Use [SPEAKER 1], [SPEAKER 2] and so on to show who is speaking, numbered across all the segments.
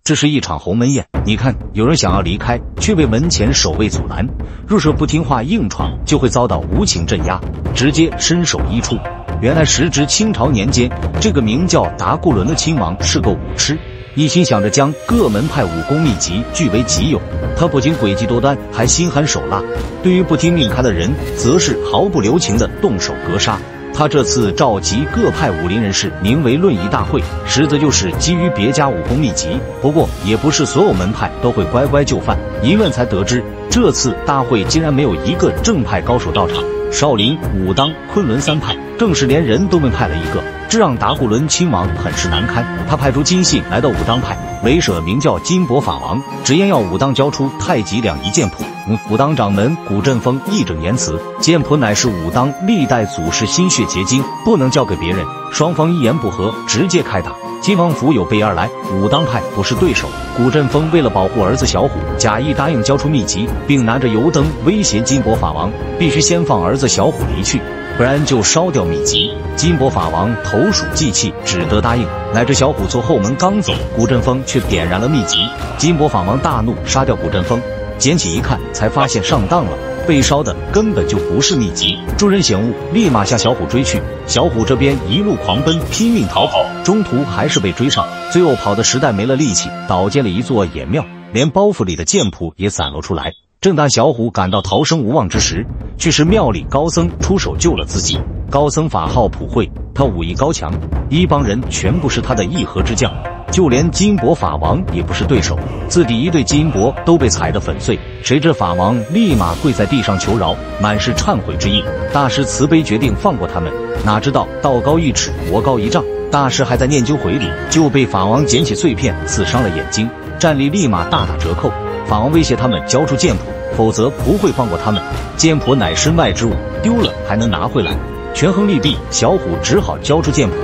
[SPEAKER 1] 这是一场鸿门宴。你看，有人想要离开，却被门前守卫阻拦。若是不听话硬闯，就会遭到无情镇压，直接身首异处。原来时值清朝年间，这个名叫达固伦的亲王是个武痴，一心想着将各门派武功秘籍据为己有。他不仅诡计多端，还心狠手辣，对于不听命他的人，则是毫不留情地动手格杀。他这次召集各派武林人士，名为论仪大会，实则就是基于别家武功秘籍。不过，也不是所有门派都会乖乖就范。一问才得知，这次大会竟然没有一个正派高手到场。少林、武当、昆仑三派，更是连人都没派了一个，这让达固伦亲王很是难堪。他派出金信来到武当派，为首名叫金帛法王，直言要武当交出太极两仪剑谱。武当掌门古振峰义正言辞，剑谱乃是武当历代祖师心血结晶，不能交给别人。双方一言不合，直接开打。金王府有备而来，武当派不是对手。古振峰为了保护儿子小虎，假意答应交出秘籍，并拿着油灯威胁金帛法王，必须先放儿子小虎离去，不然就烧掉秘籍。金帛法王投鼠忌器，只得答应。乃至小虎从后门刚走，古振峰却点燃了秘籍。金帛法王大怒，杀掉古振峰。捡起一看，才发现上当了，被烧的根本就不是秘籍。众人醒悟，立马向小虎追去。小虎这边一路狂奔，拼命逃跑，中途还是被追上，最后跑的实在没了力气，倒进了一座野庙，连包袱里的剑谱也散落出来。正当小虎感到逃生无望之时，却是庙里高僧出手救了自己。高僧法号普惠，他武艺高强，一帮人全部是他的义和之将，就连金帛法王也不是对手，自己一对金帛都被踩得粉碎。谁知法王立马跪在地上求饶，满是忏悔之意。大师慈悲决定放过他们，哪知道道高一尺，魔高一丈，大师还在念经回礼，就被法王捡起碎片刺伤了眼睛，战力立马大打折扣。法王威胁他们交出剑谱，否则不会放过他们。剑谱乃身外之物，丢了还能拿回来。权衡利弊，小虎只好交出剑谱。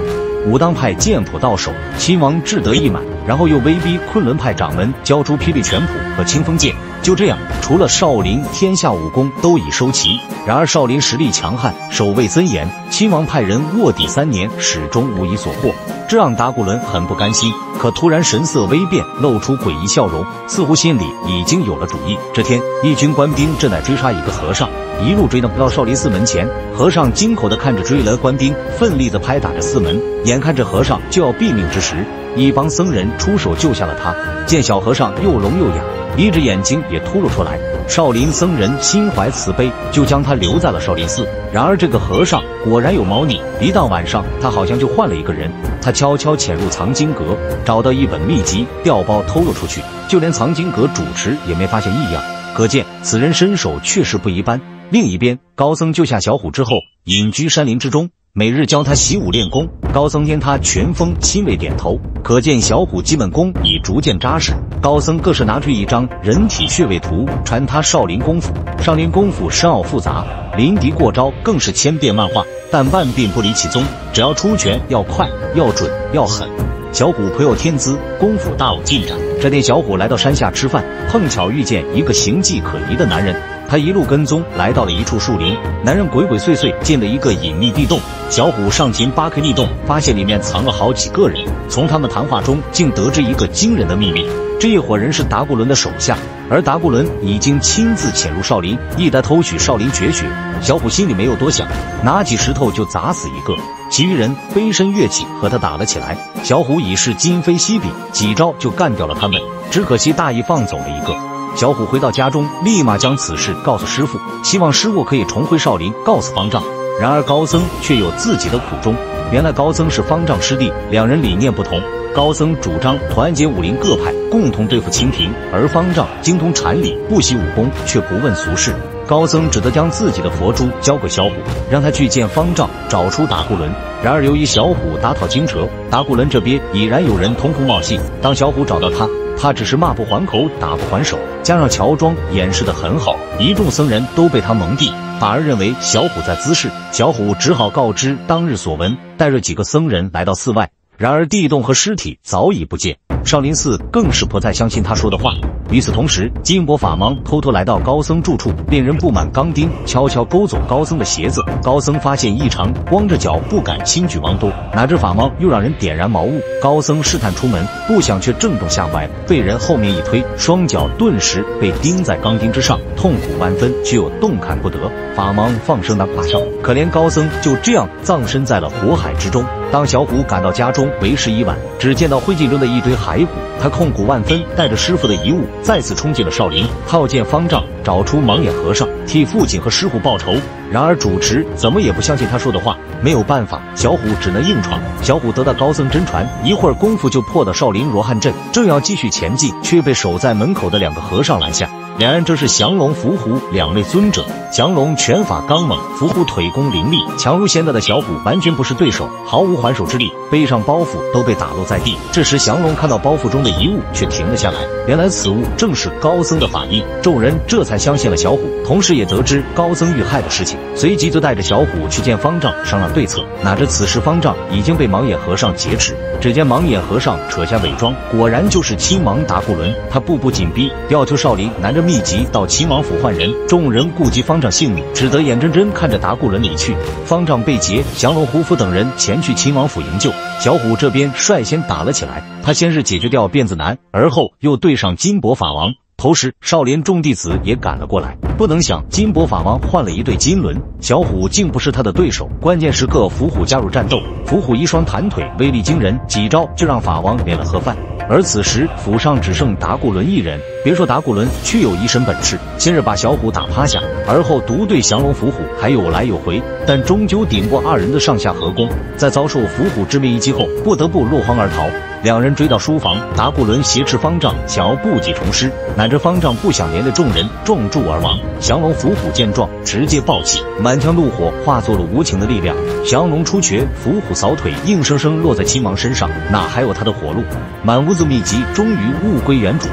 [SPEAKER 1] 武当派剑谱到手，亲王志得意满，然后又威逼昆仑派掌门交出霹雳拳谱和清风剑。就这样，除了少林，天下武功都已收齐。然而少林实力强悍，守卫森严，亲王派人卧底3年，始终无一所获，这让达固伦很不甘心。可突然神色微变，露出诡异笑容，似乎心里已经有了主意。这天，一群官兵正在追杀一个和尚，一路追到少林寺门前。和尚惊恐地看着追来的官兵，奋力地拍打着寺门。眼看着和尚就要毙命之时，一帮僧人出手救下了他。见小和尚又聋又哑，一只眼睛也秃噜出来，少林僧人心怀慈悲，就将他留在了少林寺。然而这个和尚果然有猫腻，一到晚上他好像就换了一个人。他悄悄潜入藏经阁，找到一本秘籍，调包偷了出去，就连藏经阁主持也没发现异样，可见此人身手确实不一般。另一边，高僧救下小虎之后，隐居山林之中，每日教他习武练功。高僧见他拳风，亲为点头，可见小虎基本功已逐渐扎实。高僧更是拿出一张人体穴位图，传他少林功夫。少林功夫深奥复杂，临敌过招更是千变万化，但万变不离其宗，只要出拳要快、要准、要狠。小虎颇有天资，功夫大有进展。这天，小虎来到山下吃饭，碰巧遇见一个形迹可疑的男人。他一路跟踪，来到了一处树林。男人鬼鬼祟祟进了一个隐秘地洞。小虎上前扒开密洞，发现里面藏了好几个人。从他们谈话中，竟得知一个惊人的秘密：这一伙人是达固伦的手下，而达固伦已经亲自潜入少林，意在偷取少林绝学。小虎心里没有多想，拿起石头就砸死一个。其余人飞身跃起，和他打了起来。小虎已是今非昔比，几招就干掉了他们。只可惜大意放走了一个。小虎回到家中，立马将此事告诉师父，希望师父可以重回少林，告诉方丈。然而高僧却有自己的苦衷。原来高僧是方丈师弟，两人理念不同。高僧主张团结武林各派，共同对付清廷，而方丈精通禅理，不习武功，却不问俗事。高僧只得将自己的佛珠交给小虎，让他去见方丈，找出达固伦。然而由于小虎打草惊蛇，达固伦这边已然有人通风报信。当小虎找到他只是骂不还口，打不还手，加上乔装掩饰得很好，一众僧人都被他蒙蔽，反而认为小虎在滋事。小虎只好告知当日所闻，带着几个僧人来到寺外。然而地洞和尸体早已不见，少林寺更是不再相信他说的话。与此同时，金钵法盲偷偷来到高僧住处，令人不满钢钉悄悄勾走高僧的鞋子。高僧发现异常，光着脚不敢轻举王钵，哪知法盲又让人点燃茅屋。高僧试探出门，不想却正中下怀，被人后面一推，双脚顿时被钉在钢钉之上，痛苦万分，却又动弹不得。法盲放声大笑，可怜高僧就这样葬身在了火海之中。当小虎赶到家中，为时已晚，只见到灰烬中的一堆骸骨，他痛苦万分，带着师傅的遗物再次冲进了少林，套件方丈找出盲眼和尚，替父亲和师傅报仇。然而主持怎么也不相信他说的话，没有办法，小虎只能硬闯。小虎得到高僧真传，一会儿功夫就破到少林罗汉阵，正要继续前进，却被守在门口的2个和尚拦下。两人正是降龙、伏虎2位尊者。降龙拳法刚猛，伏虎腿功凌厉，强如仙道的小虎完全不是对手，毫无还手之力，背上包袱都被打落在地。这时降龙看到包袱中的遗物，却停了下来，原来此物正是高僧的法印。众人这才相信了小虎，同时也得知高僧遇害的事情，随即就带着小虎去见方丈商量对策。哪知此时方丈已经被盲眼和尚劫持，只见盲眼和尚扯下伪装，果然就是亲王达固伦。他步步紧逼，要求少林拿着秘籍到亲王府换人。众人顾及方丈性命，只得眼睁睁看着达固伦离去。方丈被劫，降龙、胡夫等人前去亲王府营救。小虎这边率先打了起来，他先是解决掉辫子男，而后又对上金钵法王。同时少林众弟子也赶了过来，不能想金钵法王换了一对金轮，小虎竟不是他的对手。关键时刻伏虎加入战斗，伏虎一双弹腿威力惊人，几招就让法王连了盒饭。而此时府上只剩达固伦一人，别说达固伦确有一身本事，先是把小虎打趴下，而后独对降龙、伏虎还有来有回，但终究顶不过2人的上下合攻。在遭受伏虎致命一击后，不得不落荒而逃。两人追到书房，达固伦挟持方丈，想要故技重施，乃至方丈不想连累众人，撞柱而亡。降龙、伏虎见状，直接暴起，满腔怒火化作了无情的力量。降龙出拳，伏虎扫腿，硬生生落在亲王身上，哪还有他的活路？满屋子秘籍终于物归原主。